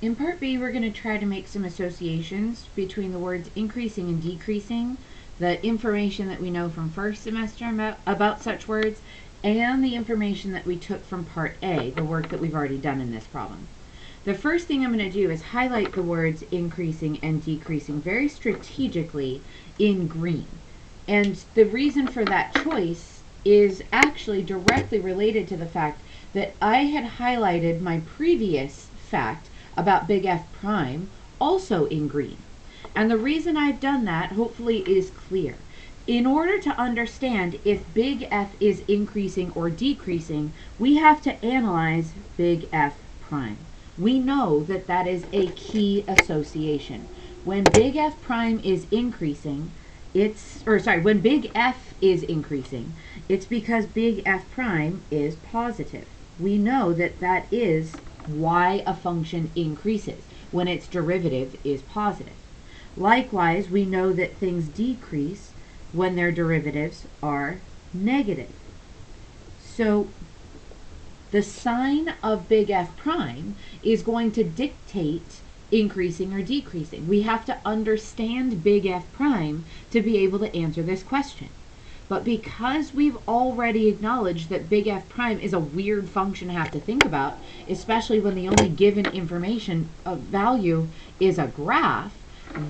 In part B, we're going to try to make some associations between the words increasing and decreasing, the information that we know from first semester about such words, and the information that we took from part A, the work that we've already done in this problem. The first thing I'm going to do is highlight the words increasing and decreasing very strategically in green. And the reason for that choice is actually directly related to the fact that I had highlighted my previous fact about big F prime also in green. And the reason I've done that, hopefully, is clear. In order to understand if big F is increasing or decreasing, we have to analyze big F prime. We know that that is a key association. When big F prime is increasing, when big F is increasing, it's because big F prime is positive. We know that that is why a function increases, when its derivative is positive. Likewise, we know that things decrease when their derivatives are negative. So the sign of big F prime is going to dictate increasing or decreasing. We have to understand big F prime to be able to answer this question. But because we've already acknowledged that big F prime is a weird function to have to think about, especially when the only given information of value is a graph,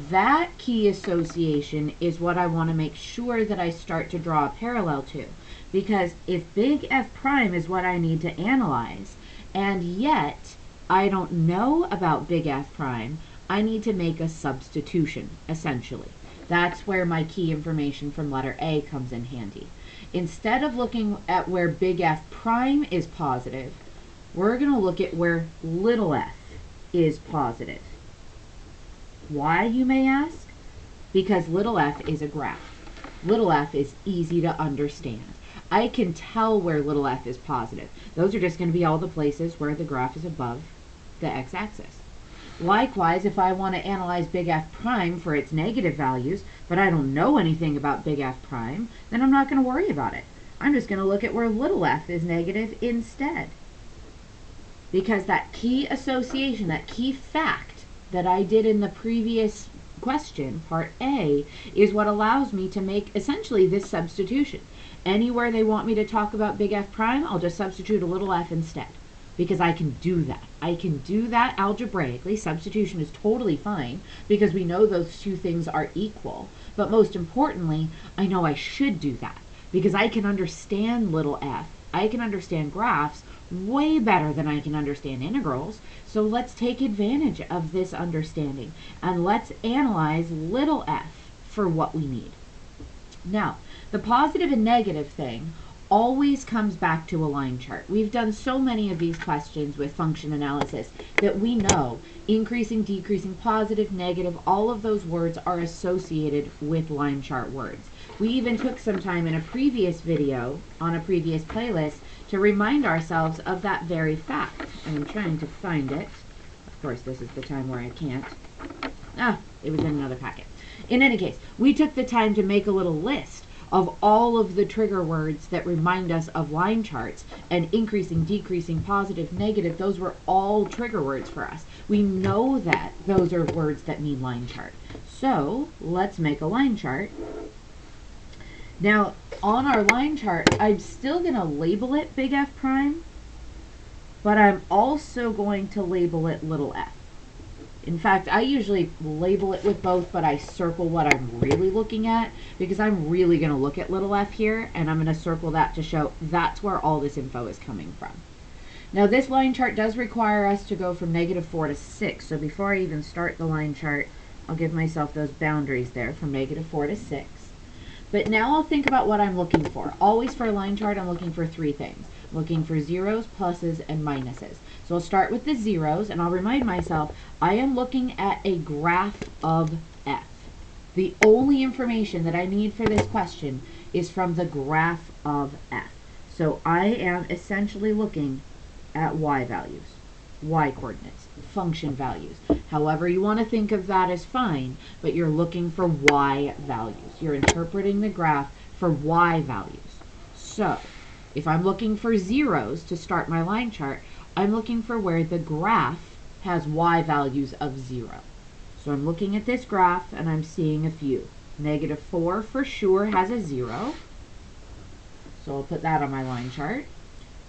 that key association is what I want to make sure that I start to draw a parallel to. Because if big F prime is what I need to analyze, and yet I don't know about big F prime, I need to make a substitution, essentially. That's where my key information from letter A comes in handy. Instead of looking at where big F prime is positive, we're going to look at where little f is positive. Why, you may ask? Because little f is a graph. Little f is easy to understand. I can tell where little f is positive. Those are just going to be all the places where the graph is above the x-axis. Likewise, if I want to analyze big F prime for its negative values, but I don't know anything about big F prime, then I'm not going to worry about it. I'm just going to look at where little f is negative instead. Because that key association, that key fact that I did in the previous question, part A, is what allows me to make essentially this substitution. Anywhere they want me to talk about big F prime, I'll just substitute a little f instead. Because I can do that. I can do that algebraically. Substitution is totally fine because we know those two things are equal. But most importantly, I know I should do that because I can understand little f. I can understand graphs way better than I can understand integrals. So let's take advantage of this understanding and let's analyze little f for what we need. Now, the positive and negative thing always comes back to a line chart. We've done so many of these questions with function analysis that we know increasing, decreasing, positive, negative, all of those words are associated with line chart words. We even took some time in a previous video on a previous playlist to remind ourselves of that very fact. And I'm trying to find it. Of course, this is the time where I can't. It was in another packet. In any case, we took the time to make a little list of all of the trigger words that remind us of line charts, and increasing, decreasing, positive, negative, those were all trigger words for us. We know that those are words that mean line chart. So let's make a line chart. Now, on our line chart, I'm still going to label it big F prime, but I'm also going to label it little f. In fact, I usually label it with both, but I circle what I'm really looking at because I'm really going to look at little f here, and I'm going to circle that to show that's where all this info is coming from. Now, this line chart does require us to go from -4 to 6, so before I even start the line chart, I'll give myself those boundaries there from -4 to 6. But now I'll think about what I'm looking for. Always for a line chart, I'm looking for three things. I'm looking for zeros, pluses, and minuses. So I'll start with the zeros, and I'll remind myself I am looking at a graph of f. The only information that I need for this question is from the graph of f. So I am essentially looking at y values, y coordinates, function values. However you want to think of that is fine, but you're looking for y values. You're interpreting the graph for y values. So if I'm looking for zeros to start my line chart, I'm looking for where the graph has y values of 0. So I'm looking at this graph and I'm seeing a few. -4 for sure has a 0. So I'll put that on my line chart.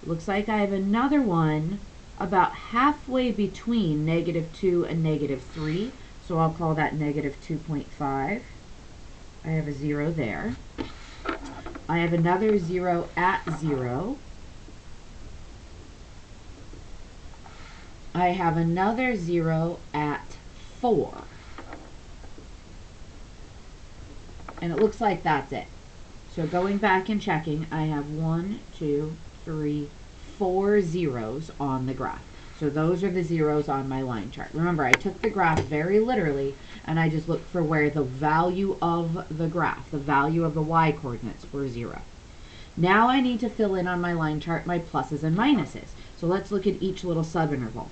Looks like I have another one about halfway between -2 and -3. So I'll call that -2.5. I have a 0 there. I have another 0 at 0. I have another 0 at 4. And it looks like that's it. So going back and checking, I have 1, 2, 3, 4 zeros on the graph. So those are the zeros on my line chart. Remember, I took the graph very literally, and I just looked for where the value of the graph, the value of the y-coordinates, were 0. Now I need to fill in on my line chart my pluses and minuses. So let's look at each little subinterval.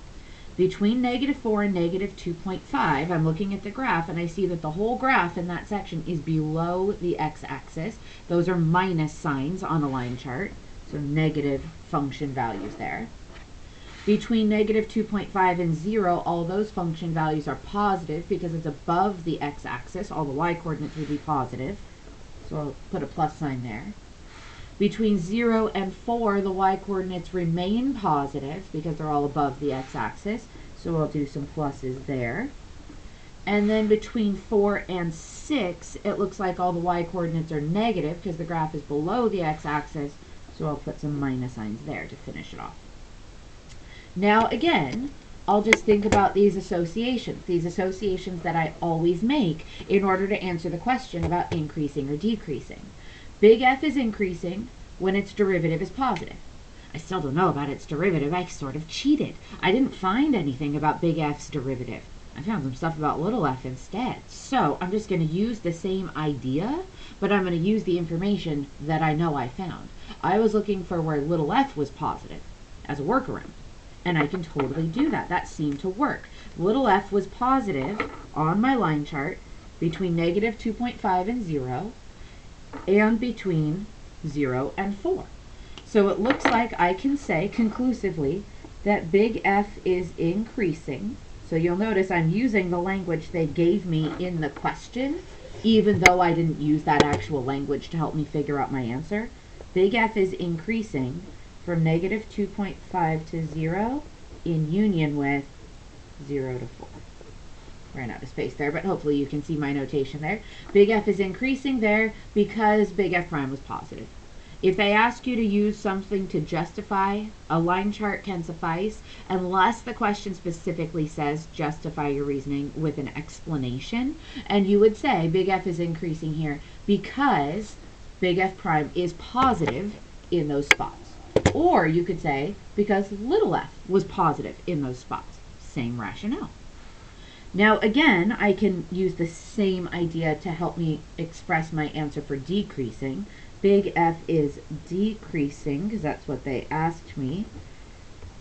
Between -4 and -2.5, I'm looking at the graph, and I see that the whole graph in that section is below the x-axis. Those are minus signs on a line chart, so negative function values there. Between -2.5 and 0, all those function values are positive because it's above the x-axis. All the y-coordinates would be positive, so I'll put a plus sign there. Between 0 and 4, the y-coordinates remain positive because they're all above the x-axis, so I'll do some pluses there. And then between 4 and 6, it looks like all the y-coordinates are negative because the graph is below the x-axis, so I'll put some minus signs there to finish it off. Now again, I'll just think about these associations that I always make in order to answer the question about increasing or decreasing. Big F is increasing when its derivative is positive. I still don't know about its derivative. I sort of cheated. I didn't find anything about big F's derivative. I found some stuff about little f instead. So I'm just going to use the same idea, but I'm going to use the information that I know I found. I was looking for where little f was positive as a workaround, and I can totally do that. That seemed to work. Little f was positive on my line chart between -2.5 and 0, and between 0 and 4. So it looks like I can say conclusively that big F is increasing. So you'll notice I'm using the language they gave me in the question, even though I didn't use that actual language to help me figure out my answer. Big F is increasing from -2.5 to 0 in union with 0 to 4. Ran out of space there, but hopefully you can see my notation there. Big F is increasing there because big F prime was positive. If they ask you to use something to justify, a line chart can suffice, unless the question specifically says justify your reasoning with an explanation. And you would say big F is increasing here because big F prime is positive in those spots. Or you could say because little f was positive in those spots. Same rationale. Now again, I can use the same idea to help me express my answer for decreasing. Big F is decreasing, because that's what they asked me,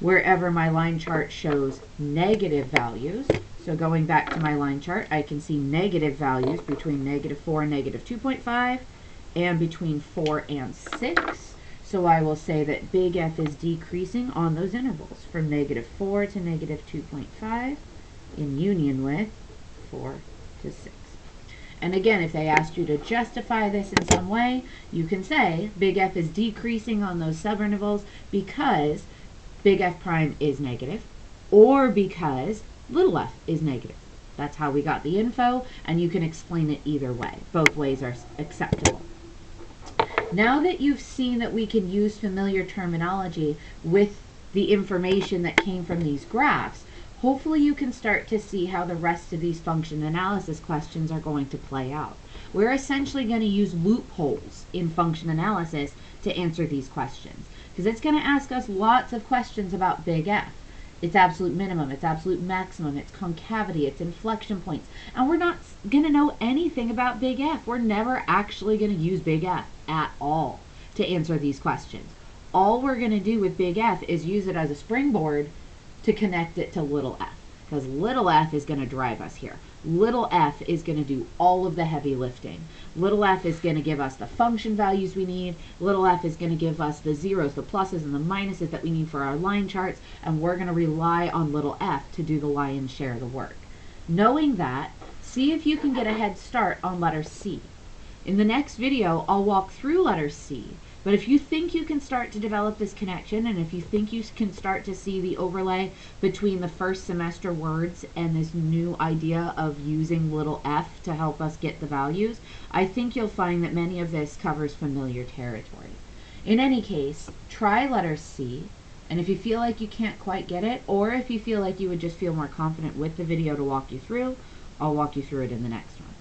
wherever my line chart shows negative values. So going back to my line chart, I can see negative values between -4 and -2.5, and between 4 and 6. So I will say that big F is decreasing on those intervals from -4 to -2.5. in union with 4 to 6. And again, if they asked you to justify this in some way, you can say big F is decreasing on those subintervals because big F prime is negative, or because little f is negative. That's how we got the info, and you can explain it either way. Both ways are acceptable. Now that you've seen that we can use familiar terminology with the information that came from these graphs, hopefully you can start to see how the rest of these function analysis questions are going to play out. We're essentially going to use loopholes in function analysis to answer these questions, because it's going to ask us lots of questions about big F. Its absolute minimum, its absolute maximum, its concavity, its inflection points. And we're not going to know anything about big F. We're never actually going to use big F at all to answer these questions. All we're going to do with big F is use it as a springboard to connect it to little f, because little f is going to drive us here. Little f is going to do all of the heavy lifting. Little f is going to give us the function values we need. Little f is going to give us the zeros, the pluses, and the minuses that we need for our line charts, and we're going to rely on little f to do the lion's share of the work. Knowing that, see if you can get a head start on letter C. In the next video, I'll walk through letter C, but if you think you can start to develop this connection, and if you think you can start to see the overlay between the first semester words and this new idea of using little f to help us get the values, I think you'll find that many of this covers familiar territory. In any case, try letter C, and if you feel like you can't quite get it, or if you feel like you would just feel more confident with the video to walk you through, I'll walk you through it in the next one.